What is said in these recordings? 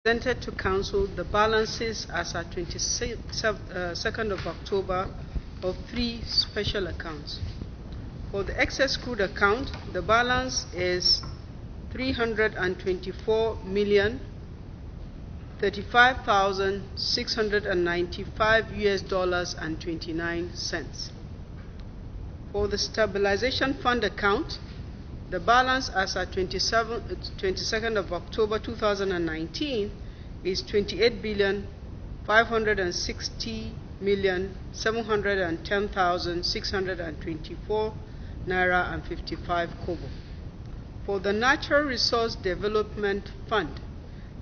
Presented to Council the balances as at 22nd of October of 3 special accounts. For the excess crude account, the balance is $324,035,695 For the stabilization fund account, the balance as at 22nd of October 2019 is 28,560,710,624 naira and 55 kobo. For the Natural Resource Development Fund,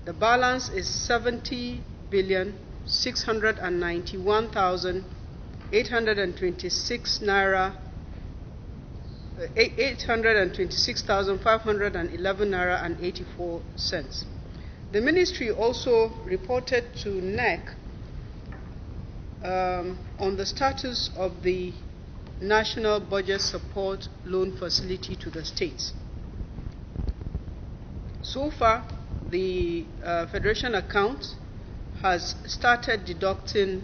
the balance is 70,691,826 naira, 826,511 naira and 84 cents. The ministry also reported to NEC on the status of the National Budget Support Loan Facility to the states. So far, the Federation account has started deducting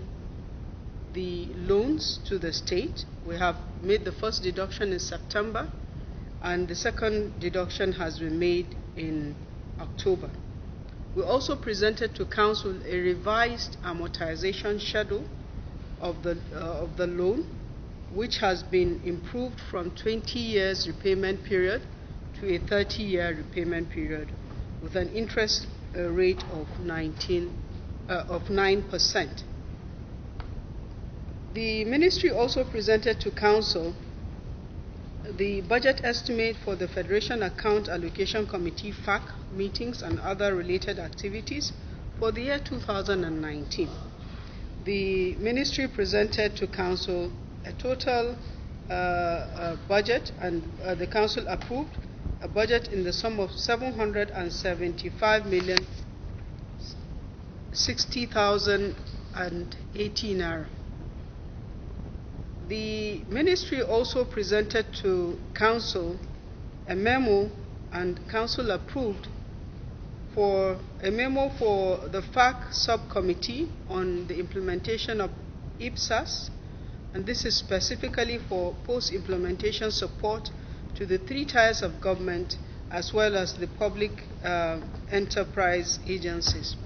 the loans to the state. We have made the first deduction in September, and the second deduction has been made in October. We also presented to Council a revised amortization schedule of the loan, which has been improved from 20 years repayment period to a 30-year repayment period with an interest rate of 9%. The ministry also presented to Council the budget estimate for the Federation Account Allocation Committee FAC meetings and other related activities for the year 2019. The ministry presented to Council a total budget, and the Council approved a budget in the sum of 775,060,080 naira. The ministry also presented to Council a memo, and Council approved for a memo for the FAC subcommittee on the implementation of IPSAS, and this is specifically for post-implementation support to the 3 tiers of government as well as the public enterprise agencies.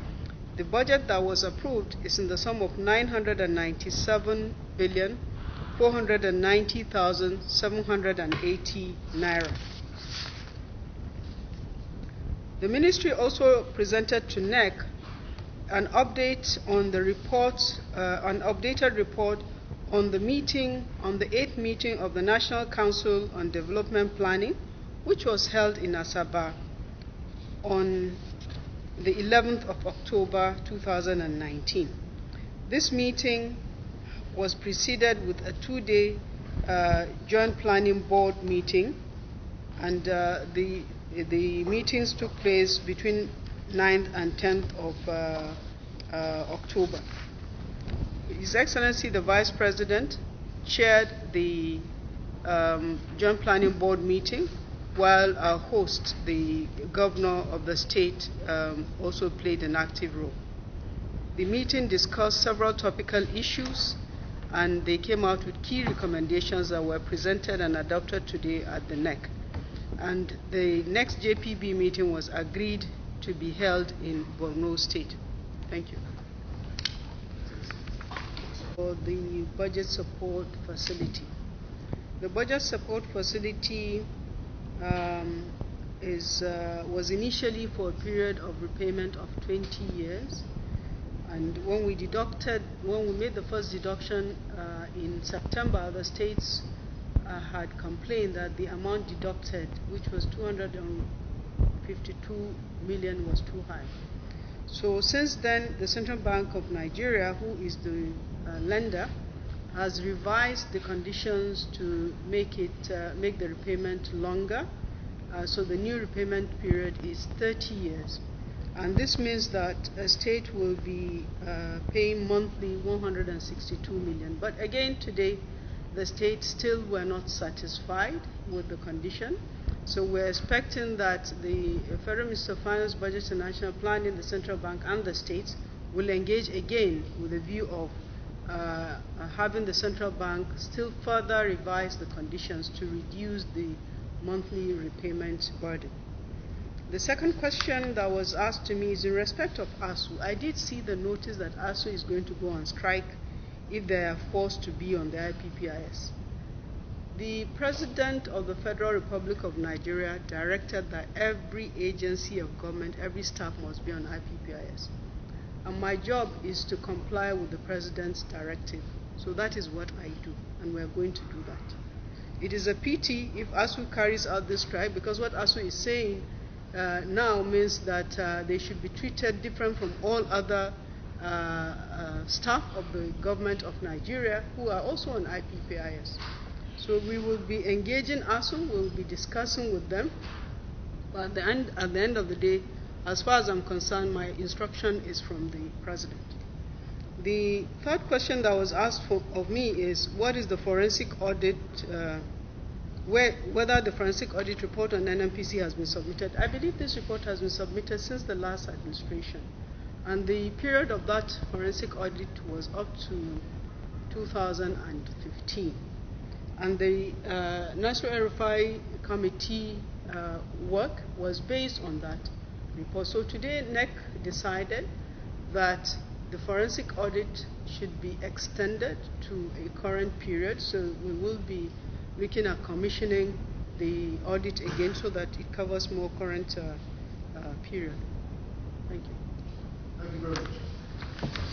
The budget that was approved is in the sum of 997,490,780 naira. The ministry also presented to NEC an update on the report, an updated report on the meeting, on the 8th meeting of the National Council on Development Planning, which was held in Asaba on the 11th of October 2019. This meeting was preceded with a 2-day joint planning board meeting, and the meetings took place between 9th and 10th of October. His Excellency the Vice President chaired the joint planning board meeting, while our host, the governor of the state, also played an active role. The meeting discussed several topical issues, and they came out with key recommendations that were presented and adopted today at the NEC. And the next JPB meeting was agreed to be held in Borno State. Thank you. For the budget support facility. The budget support facility was initially for a period of repayment of 20 years. And when we made the first deduction in September, the states had complained that the amount deducted, which was 252 million, was too high. So since then, the Central Bank of Nigeria, who is the lender, has revised the conditions to make the repayment longer. So the new repayment period is 30 years. And this means that a state will be paying monthly 162 million. But again, today, the states still were not satisfied with the condition. So we're expecting that the Federal Minister of Finance, Budget and National Planning, the Central Bank and the states will engage again with a view of having the Central Bank still further revise the conditions to reduce the monthly repayment burden. The second question that was asked to me is in respect of ASU. I did see the notice that ASU is going to go on strike if they are forced to be on the IPPIS. The President of the Federal Republic of Nigeria directed that every agency of government, every staff must be on IPPIS. And my job is to comply with the President's directive. So that is what I do, and we are going to do that. It is a pity if ASU carries out this strike, because what ASU is saying now means that they should be treated different from all other staff of the government of Nigeria who are also on IPPIS. So we will be engaging ASU, we will be discussing with them, but at the end of the day, as far as I'm concerned, my instruction is from the President. The third question that was asked of me is, what is the forensic audit, whether the forensic audit report on NNPC has been submitted. I believe this report has been submitted since the last administration, and the period of that forensic audit was up to 2015. And the National RFI Committee work was based on that report. So today, NEC decided that the forensic audit should be extended to a current period. So we will be looking at commissioning the audit again so that it covers more current period. Thank you. Thank you very much.